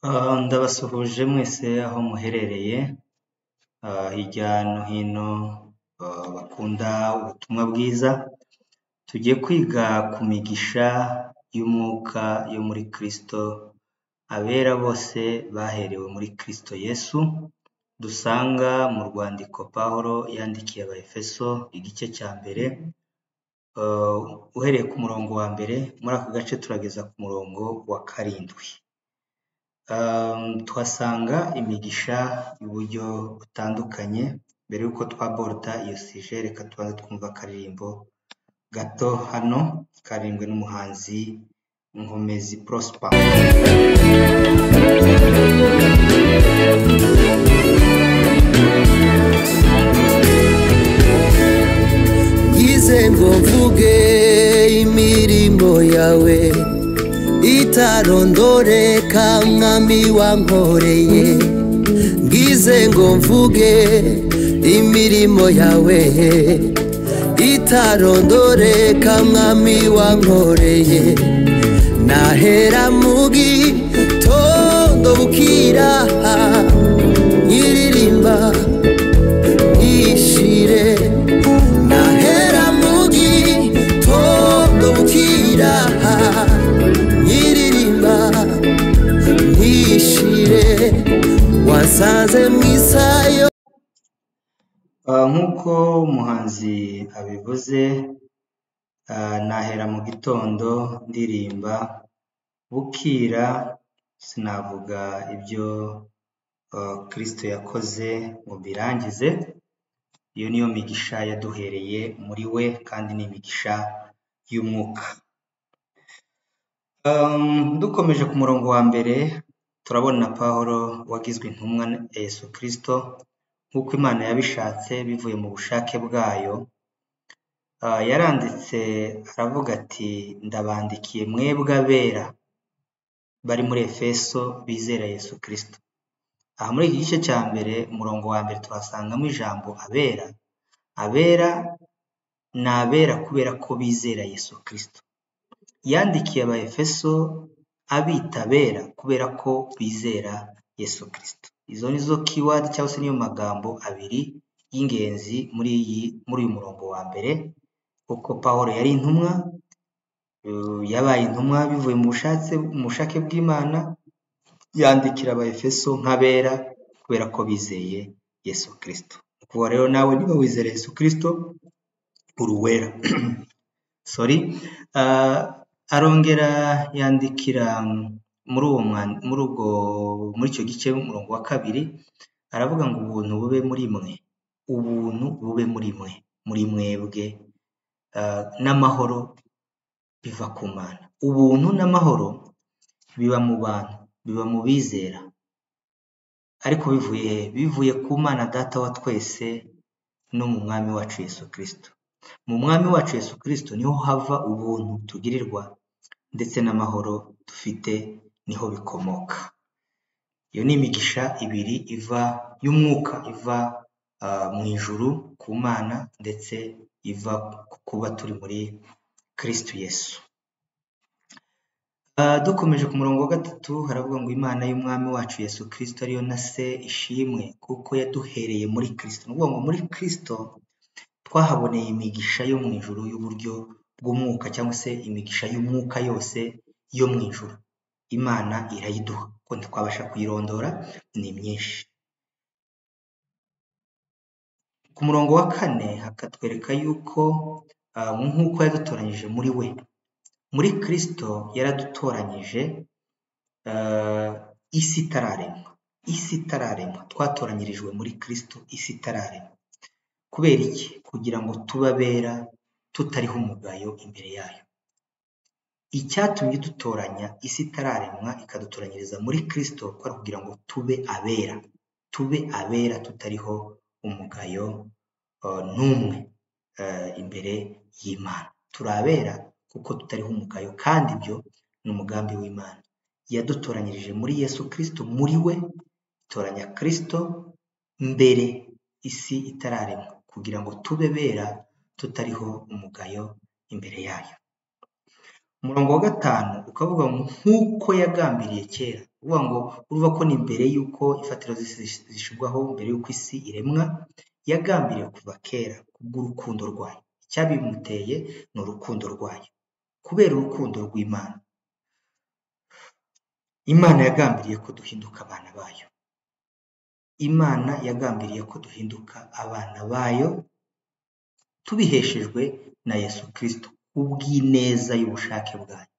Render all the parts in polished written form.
Ndabasuhuje mwese aho muherereye hirya no hino bakunda ubutumwa bwiza. Tugiye kwiga ku migisha y'umwuka yo muri Kristo, abera bose baherewe muri Kristo Yesu, dusanga mu rwandiko Pawulo yandikiye Abaefeso igice cya mbere, uhereye ku murongo wa mbere, muri aka gace turageza ku murongo wa 7. Tuhasanga imigisha y'uburyo butandukanye. Mbere y'uko twaborda iyo sije, reka tubanze twumva akaririmbo gato hano karirimbwe n'umuhanzi Nkomezi Prosper. Ngize ngo mvuge imirimo yawe itarondoreka, mwami wankoreye. Ngize ngo mvuge imirimo yawe itarondoreka, mwami wankoreye. Nahera mu gitondo bukira nkiririmba ishire, nahera mu gitondo bukira nkiririmba ishire, wasanze mwisayo. Nk'uko umuhanzi abivuze, nahera mu gitondo ndirimba bukira, sinavuga ibyo Kristo yakoze ngo birangize. Iyo niyo migisha yaduhereye muri we, kandi ni imigisha y'umwuka. Dukomeje ku murongo wa mbere, turabona Pawulo wagizwe intumwa na Yesu Kristo nk'uko Imana yabishatse bivuye mu bushake bwayo. Yaranditse aravuga ati, ndabandikiye mwebwe abera bari muri Efeso bizera Yesu Kristo. Aha muri iki gice cya mbere, umurongo wa mbere, tuhasangamo ijambo abera. Abera ni abera kubera ko bizera Yesu Kristo. Yandikiye Abaefeso abita abera kubera ko bizera Yesu Kristo. Izo nizo keyword cyangwa se niyo magambo abiri y'ingenzi muri uyu murongo wa mbere, kuko Pawulo yari intumwa, yabaye intumwa bivuye mu bushake bw'Imana, yandikira Abaefeso nk'abera kubera ko bizeye Yesu Kristo. Kuva rero nawe niba wizera Yesu Kristo uri uwera. Arongera yandikira muri icyo gice umurongo wa 2, aravuga ngo ubuntu bube muri mwe, ubuntu bube muri mwe, muri mwebwe, n'amahoro biva ku Mana. Ubuntu n'amahoro biba mu bantu, biba mu bizera, ariko bivuye ku Mana Data wa twese no mu mwami wacu Yesu Kristo. Mu mwami wacu Yesu Kristo niho hava ubuntu tugirirwa, ndetse n'amahoro dufite niho bikomoka. Iyo ni imigisha ibiri y'umwuka iva mu ijuru ku Mana, ndetse iva ku kuba turi muri Kristo Yesu. Dukomeje ku murongo wa 3, haravuga ngo Imana y'umwami wacu Yesu Kristo ariyo na se ishimwe, kuko yaduhereye muri Kristo. Ni ukuvuga ngo muri Kristo twahaboneye imigisha yo mu ijuru y'uburyo bw'umwuka, cyangwa se imigisha y'umwuka yose yo mu ijuru. Imana irayiduha, ko twabasha kuyirondora, ni myinshi. Ku murongo wa 4 hakatwereka yuko nk'uko yadutoranyije muri we. Muri Kristo yaradutoranyije, isi itararemwa, twatoranyirijwe muri Kristo isi itararemwa. Kubera iki? Kugira ngo tube abera tutariho umugayo imbere yayo. Icyatumye dutoranya isi itararemwa ikadutoranyiriza muri Kristo, kwari kugira ngo tube abera tutariho umugayo n'umwe imbere y'Imana. Turabera kuko tutariho umugayo, kandi ibyo ni umugambi w'Imana. Yadutoranyirije muri Yesu Kristo, muri we itoranya Kristo mbere isi itararemwa, kugira ngo tube bera tutariho umugayo imbere yayo. umurongo wa 5 ukavuga ngo nk'uko yagambiriye kera, uvuga ngo urumva ko ni mbere y'uko ifatiro zishirwaho, mbere y'uko isi iremwa, yagambiriye kuva kera kubw'urukundo rwayo. Icyabimuteye ni urukundo rwayo, kubera urukundo rw'Imana. Imana yagambiriye ko duhinduka abana bayo. Imana yagambiriye ko duhinduka abana bayo tubiheshejwe na Yesu Kristo, kubw'ineza y'ubushake bwayo,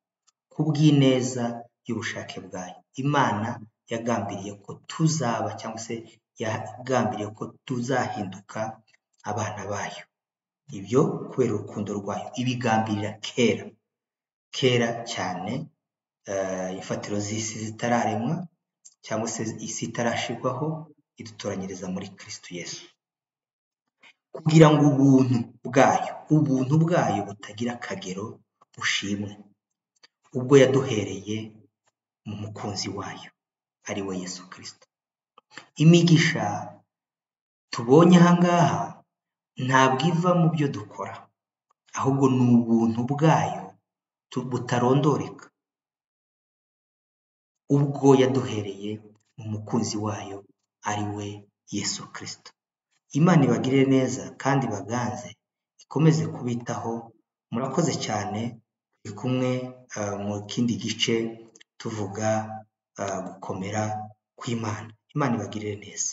kubw'ineza y'ubushake bwayo. Imana yagambiriye ko tuzaba cyangwa se yagambiriye ko tuzahinduka abana bayo. Ibyo kubera urukundo rwayo, ibigambirira kera cyane, ifatiro z'isi zitararemwa cyangwa se isi itarashirwaho, idutoranyiriza muri Kristo Yesu, kugira ngo ubuntu bwayo butagira akagero bushimwe, ubwo yaduhereye mu mukunzi wayo ari we Yesu Kristo. Imigisha tubonye ahangaha ntabwo iva mu byo dukora, ahubwo ni ubuntu bwayo butarondoreka, ubwo yaduhereye mu mukunzi wayo ari we Yesu Kristo. Imana ibagirire neza kandi baganze, ikomeze kubitaho. Murakoze cyane. Turi kumwe mu kindi gice tuvuga gukomera kw'Imana. Imana ibagirire neza.